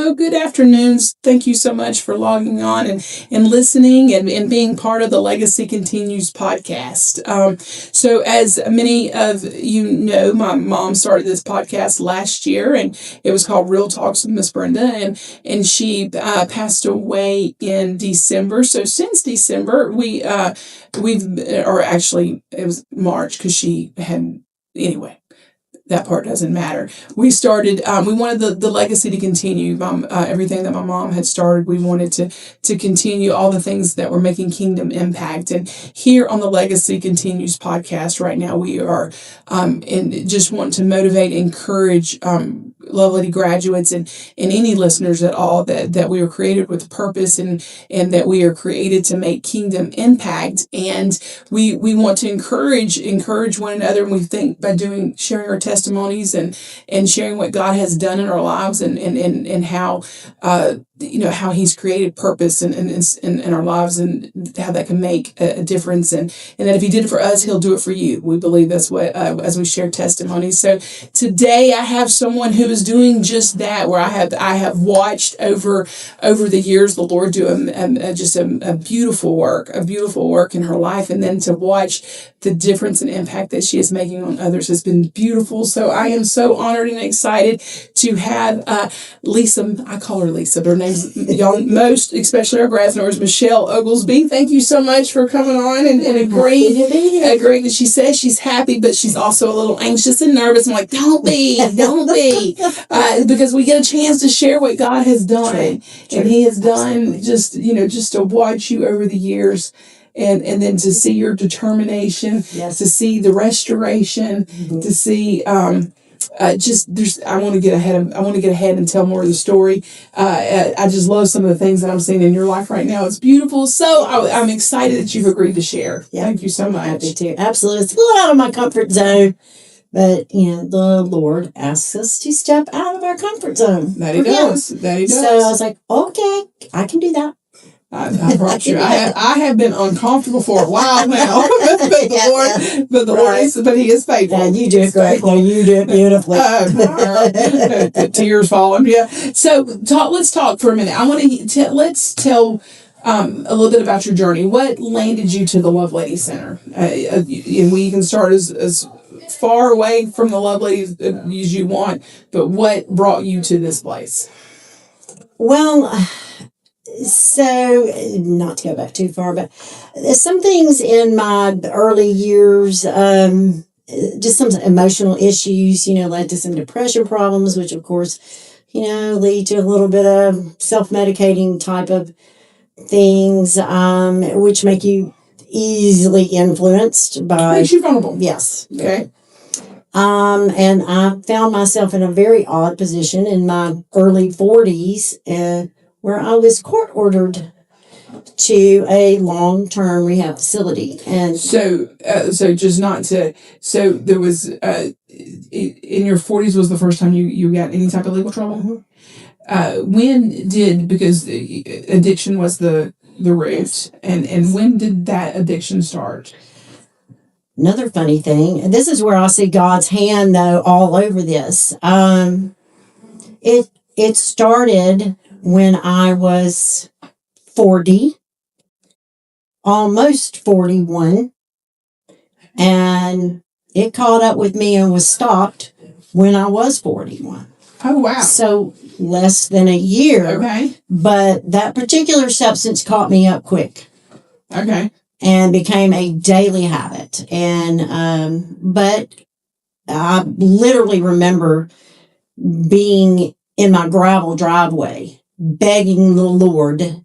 hello, good afternoons. Thank you so much for logging on and listening and being part of the Legacy Continues podcast. So as many of you know, my mom started this podcast last year, and it was called Real Talks with Miss Brenda, and she passed away in December. So since December, it was March because she had, anyway. That part doesn't matter. We started, we wanted the legacy to continue. Everything that my mom had started, we wanted to continue all the things that were making kingdom impact. And here on the Legacy Continues podcast right now, we are and just want to motivate, encourage Lovelady graduates and any listeners at all that we were created with purpose and that we are created to make kingdom impact. And we want to encourage one another. And we think by sharing our testimonies and sharing what God has done in our lives and how how He's created purpose in our lives and how that can make a difference and that if He did it for us, He'll do it for you. We believe that's what as we share testimonies. So today I have someone who is doing just that, where I have watched over the years the Lord do a beautiful work in her life, and then to watch the difference and impact that she is making on others has been beautiful. So I am so honored and excited to have Lisa. I call her Lisa, but her name's, y'all, most, especially our grads know, is Michelle Oglesby. Thank you so much for coming on and agreeing that she says she's happy, but she's also a little anxious and nervous. I'm like, don't be, because we get a chance to share what God has done. True. And He has done just to watch you over the years. And then to see your determination, yes, to see the restoration, mm-hmm, to see I want to get ahead and tell more of the story. I just love some of the things that I'm seeing in your life right now. It's beautiful. So I'm excited that you've agreed to share. Yeah. Thank you so much. Happy to. Absolutely. It's a little out of my comfort zone, but the Lord asks us to step out of our comfort zone. That He does. That He does. So I was like, okay, I can do that. I brought you. I have been uncomfortable for a while now, but He is faithful. And you do it great. You do it beautifully. The tears falling. Yeah. So let's talk for a minute. I want to let's tell a little bit about your journey. What landed you to the Lovelady Center? And we can start as far away from the Lovelady as you want. But what brought you to this place? Well. So, not to go back too far, but some things in my early years, just some emotional issues, led to some depression problems, which of course, lead to a little bit of self-medicating type of things, which make you easily influenced by... Makes you vulnerable. Yes. Okay. And I found myself in a very odd position in my early 40s, where I was court ordered to a long-term rehab facility. And so there was, in your 40s was the first time you got any type of legal trouble? Mm-hmm. Because addiction was the root, and when did that addiction start? Another funny thing, and this is where I see God's hand, though, all over this. It started when I was 40, almost 41, and it caught up with me and was stopped when I was 41. Oh, wow. So less than a year. Okay. But that particular substance caught me up quick. Okay. And became a daily habit. And, but I literally remember being in my gravel driveway, begging the Lord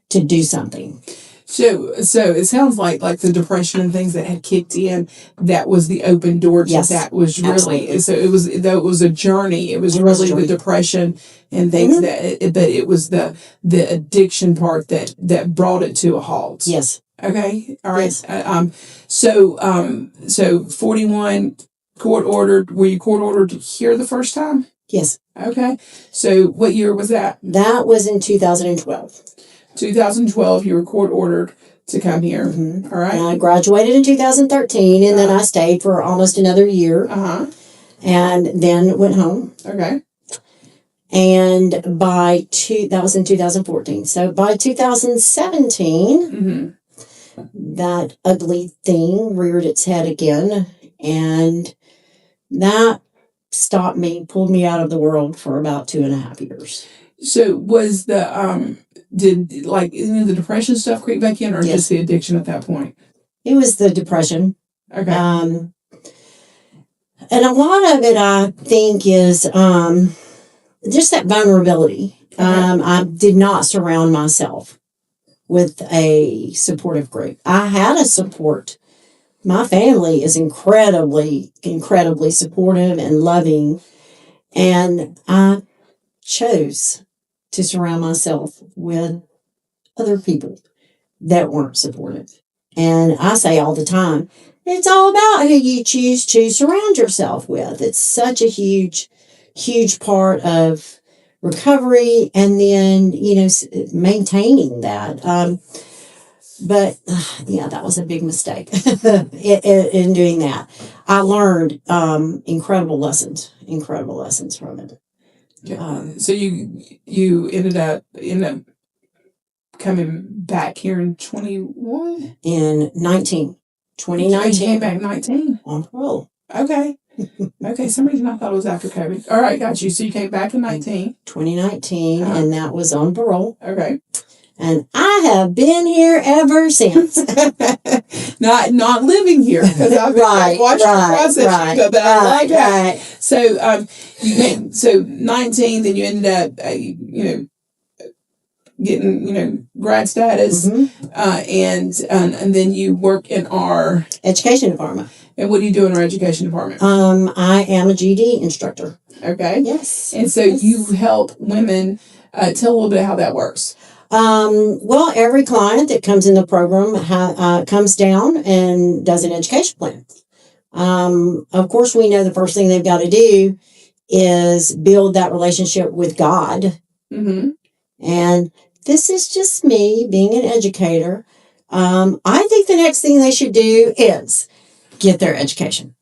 to do something. So it sounds like the depression and things that had kicked in, that was the open door to that was really, absolutely. So it was a journey. It was really the depression and things, mm-hmm, but it was the addiction part that brought it to a halt. Yes. Okay. All right. Yes. So 41 court ordered. Were you court ordered here the first time? Yes. Okay. So what year was that? That was in 2012. 2012, you were court ordered to come here. Mm-hmm. All right. And I graduated in 2013, and then I stayed for almost another year. Uh-huh. And then went home. Okay. And that was in 2014. So by 2017, that ugly thing reared its head again. And that stopped me, pulled me out of the world for about 2.5 years. So was did the depression stuff creep back in, or just the addiction at that point? It was the depression. Okay. And a lot of it, I think, is just that vulnerability. Okay. I did not surround myself with a supportive group. I had a support. My family is incredibly, incredibly supportive and loving. And I chose to surround myself with other people that weren't supportive. And I say all the time, it's all about who you choose to surround yourself with. It's such a huge, huge part of recovery, and then, maintaining that. But that was a big mistake in doing that. I learned incredible lessons from it. So you ended up coming back here in 2019. You came back 19 on parole. Okay. Some reason I thought it was after COVID. All right, got you. So you came back in 2019, and that was on parole. Okay. And I have been here ever since. not living here, because I've been watching the process. But I like that. So so 19, then you ended up getting grad status, and then you work in our education department. And what do you do in our education department? I am a GED instructor. Okay. Yes. And so you help women. Tell a little bit how that works. Well, every client that comes in the program comes down and does an education plan. Of course, we know the first thing they've got to do is build that relationship with God. Mm-hmm. And this is just me being an educator. I think the next thing they should do is get their education.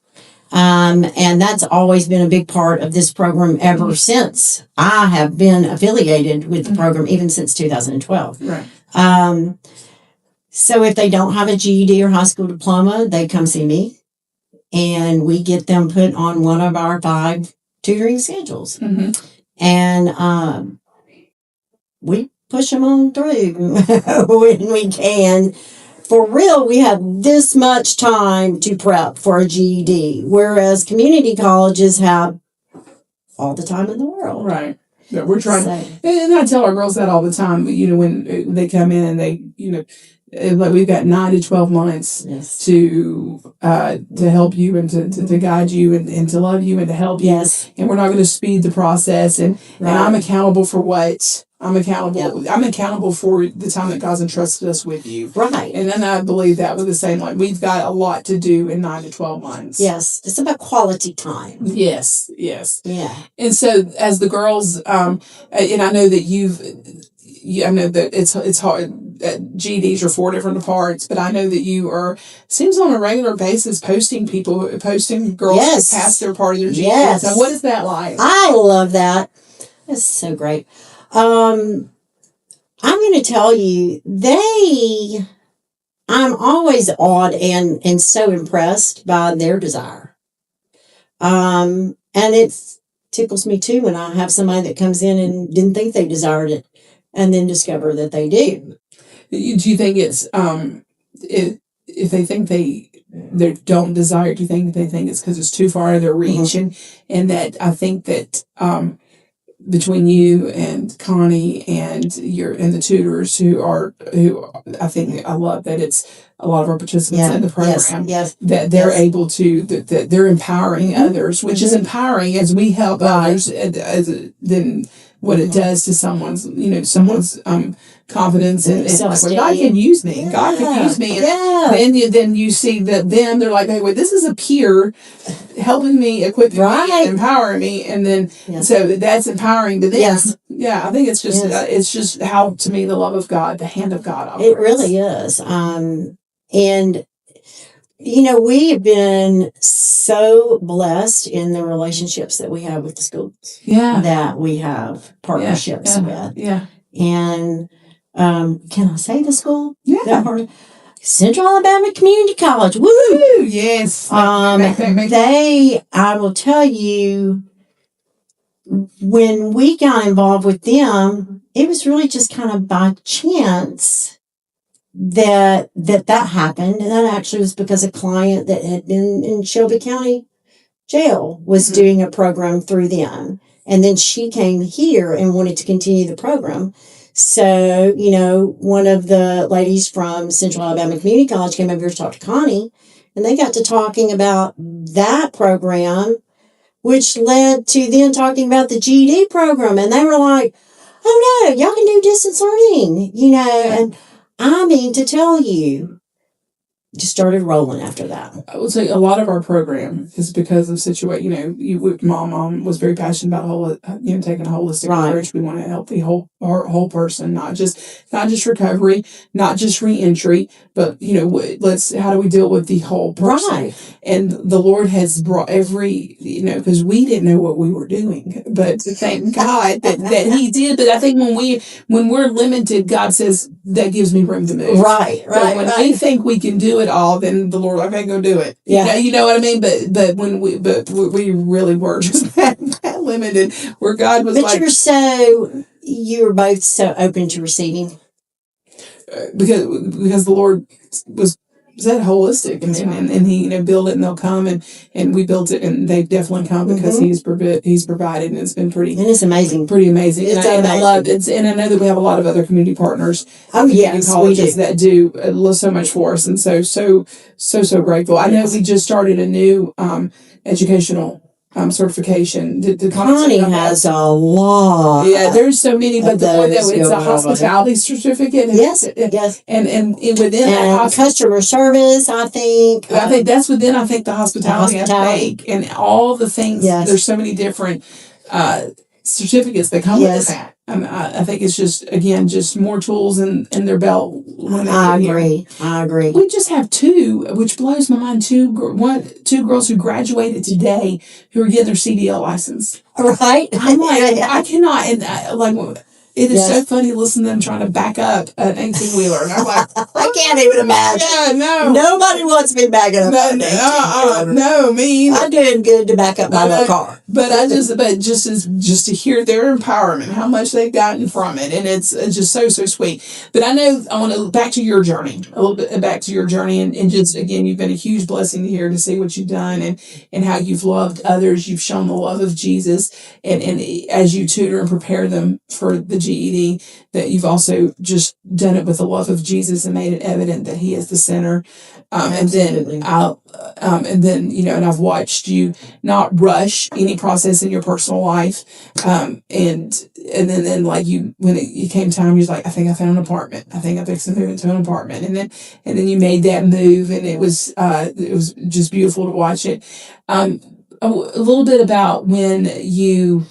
And that's always been a big part of this program ever since I have been affiliated with the program, even since 2012. Right. So if they don't have a GED or high school diploma, they come see me, and we get them put on one of our 5 tutoring schedules. Mm-hmm. And we push them on through when we can. For real, we have this much time to prep for a GED, whereas community colleges have all the time in the world. Right. But we're trying, and I tell our girls that all the time. When they come in and they, like we've got 9 to 12 months to help you and to guide you and to love you and to help you. Yes. And we're not going to speed the process. And I'm accountable for what. I'm accountable. Yep. I'm accountable for the time that God's entrusted us with you. Right. And then I believe that was the same. Like, we've got a lot to do in 9 to 12 months. Yes. It's about quality time. Yes. Yeah. And so as the girls, and I know that I know that it's hard. GEDs are 4 different parts, but I know that you seems on a regular basis posting girls to pass their part of their GED. Yes. So what is that like? I love that. That's so great. I'm going to tell you, I'm always awed and so impressed by their desire. And it tickles me too when I have somebody that comes in and didn't think they desired it and then discover that they do. Do you think it's, if they think they don't desire it, do you think they think it's because it's too far out of their reach? Mm-hmm. And that I think that, between you and Connie and the tutors who I think I love that it's a lot of our participants in the program that they're able to that they're empowering others, which is empowering as we help others than what it does to someone's confidence and like, well, God can use me. God can use me. And then you see that they're like, hey, wait, this is a peer helping me, equipping me, empowering me, and then so that's empowering to them. Yes. Yeah, I think it's just it's just how, to me, the love of God, the hand of God operates. It really is. And We have been so blessed in the relationships that we have with the schools. Yeah. That we have partnerships with. Yeah. And can I say the school? Yeah. Central Alabama Community College. Woo! Yes. I will tell you, when we got involved with them, it was really just kind of by chance that happened. And that actually was because a client that had been in Shelby County Jail was doing a program through them. And then she came here and wanted to continue the program. So, one of the ladies from Central Alabama Community College came over here to talk to Connie, and they got to talking about that program, which led to then talking about the GED program. And they were like, oh no, y'all can do distance learning, and I mean to tell you, just started rolling after that. I would say a lot of our program is because of situation. Mom was very passionate about taking a holistic approach. We want to help the whole person, not just recovery, not just reentry, but how do we deal with the whole person? Right. And the Lord has brought because we didn't know what we were doing, but thank God that He did. But I think when we're limited, God says that gives me room to move. Right. But when we think we can do it all, then the Lord, okay, go do it. Yeah. You know what I mean? But we really were just that limited, where God was like. But you were both so open to receiving. Because the Lord was that holistic, and He built it, and they'll come, and we built it, and they've definitely come because He's provided, and it's been pretty. And it's amazing. Pretty amazing. It's and I love it. And I know that we have a lot of other community partners. Oh yes, colleges that do so much for us, and so grateful. I know we just started a new educational certification. Connie has a lot. Yeah, there's so many, but the one that it's a hospitality certificate. Yes. And within that customer service, I think that's within the hospitality. And all the things. Yes. There's so many different certificates that come with that. I think it's just more tools in their belt. I agree. We just have two, which blows my mind. Two girls who graduated today who are getting their CDL license. Right. I'm like, I cannot, and it is so funny listening to them trying to back up an 18-wheeler. And I'm like, I can't even imagine. Yeah, no. Nobody wants me backing up an 18-wheeler. No, me either. I'm doing good to back up my little car. But just to hear their empowerment, how much they've gotten from it. And it's just so sweet. But I want to back to your journey, a little bit back to your journey. And just, again, you've been a huge blessing here to see what you've done and how you've loved others. You've shown the love of Jesus. And as you tutor and prepare them for the GED, that you've also just done it with the love of Jesus and made it evident that He is the center. And then I've watched you not rush any process in your personal life. And then like when it came time, you was like, I think I found an apartment. I think I fixed to move into an apartment. And then you made that move, and it was just beautiful to watch it. A little bit about when you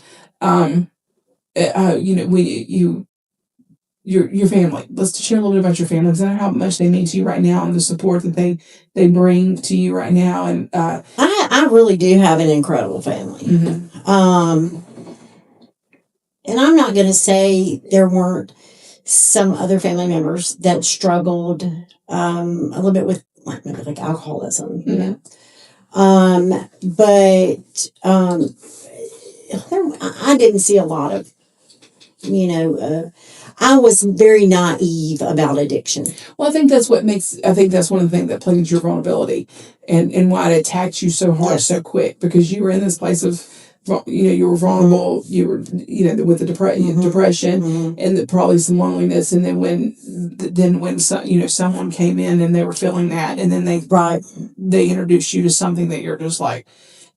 your family. Let's share a little bit about your family, because I know how much they mean to you right now, and the support that they bring to you right now. And I really do have an incredible family. Mm-hmm. And I'm not going to say there weren't some other family members that struggled a little bit with like alcoholism, Mm-hmm. But I didn't see a lot of, I was very naive about addiction. Well, I think that's one of the things that plagued your vulnerability and why it attacked you so hard, so quick, because you were in this place of, you were vulnerable, you were, with the depression and probably some loneliness. And then when someone came in and they were feeling that, and then they introduced you to something that you're just like,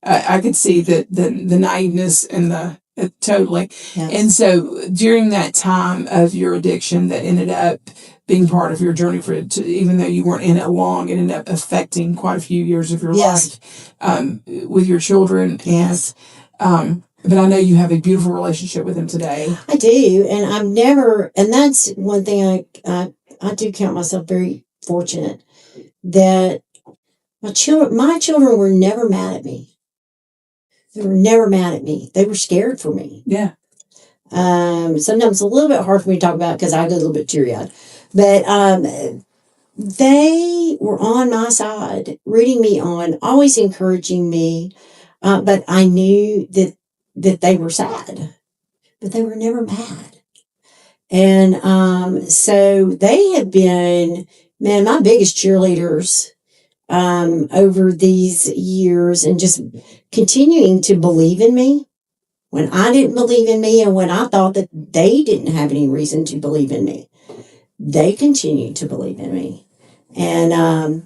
I could see the naiveness and totally. Yes. And so during that time of your addiction that ended up being part of your journey even though you weren't in it long, it ended up affecting quite a few years of your life with your children. Yes. But I know you have a beautiful relationship with them today. I do. And and that's one thing I do count myself very fortunate that My children were never mad at me. They were never mad at me. They were scared for me. Yeah. Sometimes a little bit hard for me to talk about because I get a little bit teary-eyed. But they were on my side, rooting me on, always encouraging me. But I knew that they were sad, but they were never mad. And so they have been, man, my biggest cheerleaders over these years, and just continuing to believe in me when I didn't believe in me and when I thought that they didn't have any reason to believe in me. They continued to believe in me. And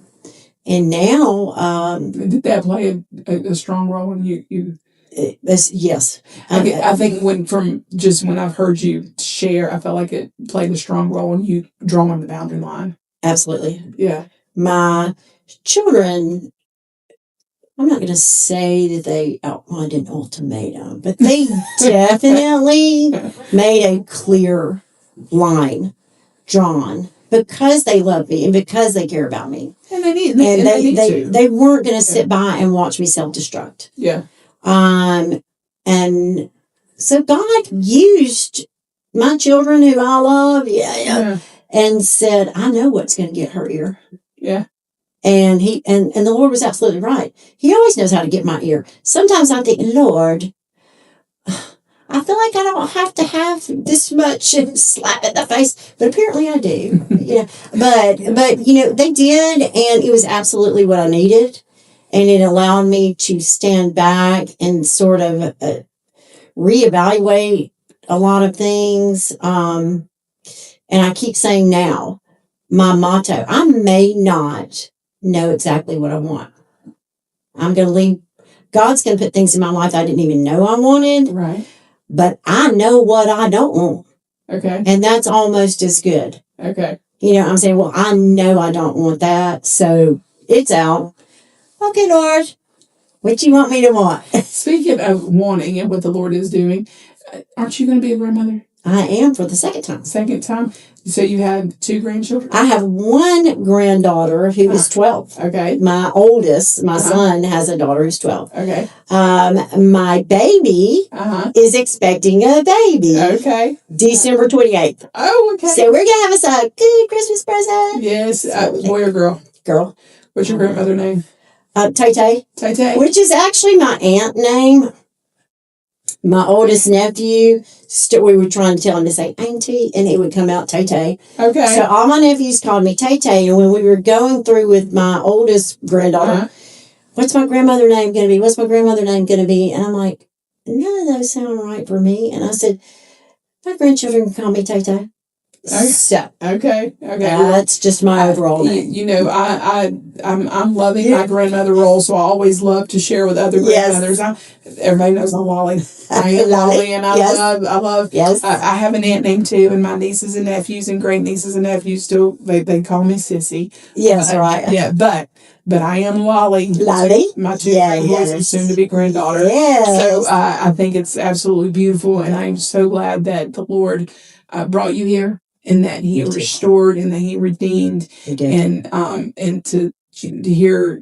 now, did that play a strong role in you? Yes. I think when I've heard you share, I felt like it played a strong role in you drawing the boundary line. Absolutely. Yeah. My children, I'm not going to say that they outlined an ultimatum, but they definitely made a clear line drawn because they love me and because they care about me. And they need, they weren't going to sit by and watch me self-destruct. Yeah. And so God used my children who I love, and said, I know what's going to get her ear. Yeah. And the Lord was absolutely right. He always knows how to get my ear. Sometimes I think, Lord, I feel like I don't have to have this much slap in the face, but apparently I do. But they did, and it was absolutely what I needed. And it allowed me to stand back and sort of reevaluate a lot of things. And I keep saying now, my motto, I may not know exactly what I want. I'm going to leave. God's going to put things in my life I didn't even know I wanted. Right. But I know what I don't want. Okay. And that's almost as good. Okay. I'm saying, well, I know I don't want that. So it's out. Okay, Lord, what you want me to want? Speaking of wanting and what the Lord is doing, aren't you going to be a grandmother? I am, for the second time. Second time? So you have 2 grandchildren? I have one granddaughter who is 12. Okay. My oldest, my son, has a daughter who's 12. Okay. My baby is expecting a baby. Okay. December 28th. Oh, okay. So we're going to have us a good Christmas present. Yes. Boy or girl? Girl. What's your grandmother name? Tay-Tay. Tay-Tay. Which is actually my aunt name. My oldest nephew, we were trying to tell him to say auntie, and it would come out Tay-Tay. Okay. So all my nephews called me Tay-Tay, and when we were going through with my oldest granddaughter, what's my grandmother name going to be? What's my grandmother name going to be? And I'm like, none of those sound right for me. And I said, my grandchildren can call me Tay-Tay. Okay. So, okay. That's just my overall name. I'm loving my grandmother role, so I always love to share with other grandmothers. Everybody knows I'm Lolly. I am Lolly, and I love. Yes. I have an aunt named too, and my nieces and nephews and great nieces and nephews still they call me Sissy. Yes, right. Yeah, but I am Lolly. Lolly. My 2 grandboys and soon to be granddaughter. Yes. So I think it's absolutely beautiful, and I'm so glad that the Lord brought you here. And that He restored and that He redeemed, and to hear,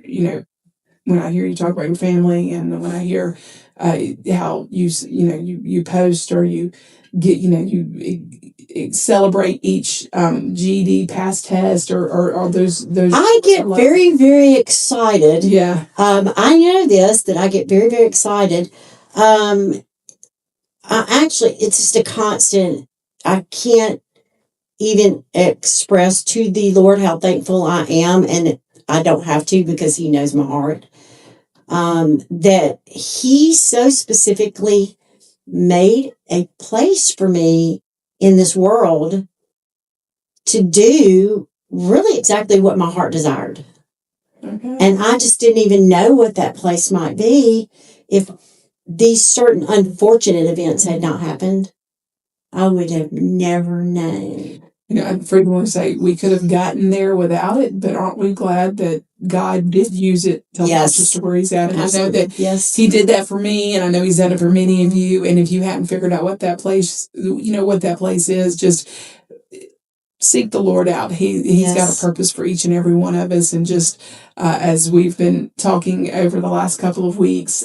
when I hear you talk about your family, and when I hear how you post or you get, you celebrate each GED pass test or those. I get very, very excited. Yeah. I know this, that I get very, very excited. Actually, it's just a constant. I can't even express to the Lord how thankful I am, and I don't have to because He knows my heart, that He so specifically made a place for me in this world to do really exactly what my heart desired. Okay. And I just didn't even know what that place might be if these certain unfortunate events had not happened. I would have never known. I frequently say we could have gotten there without it, but aren't we glad that God did use it to launch us to where He's at? And I know that He did that for me, and I know He's done it for many of you. And if you hadn't figured out what that place is, just seek the Lord out. He's got a Yes. purpose for each and every one of us. And just as we've been talking over the last couple of weeks,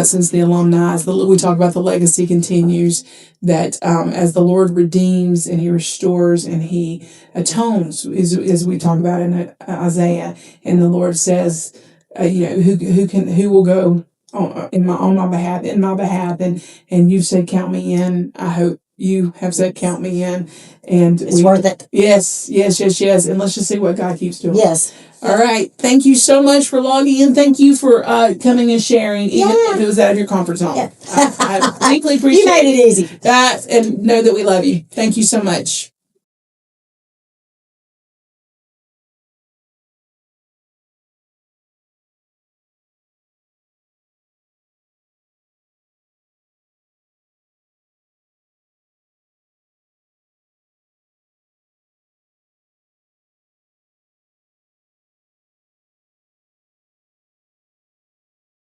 since the alumni, we talk about the legacy continues, that as the Lord redeems and He restores and He atones, as we talk about in Isaiah, and the Lord says, who will go on my behalf, in my behalf, and you said count me in. I hope you have said count me in, and It's worth it. Yes, and let's just see what God keeps doing. Yes. All right. Thank you so much for logging in. Thank you for coming and sharing, even if it was out of your comfort zone. Yeah. I deeply appreciate You made it easy. that, and know that we love you. Thank you so much.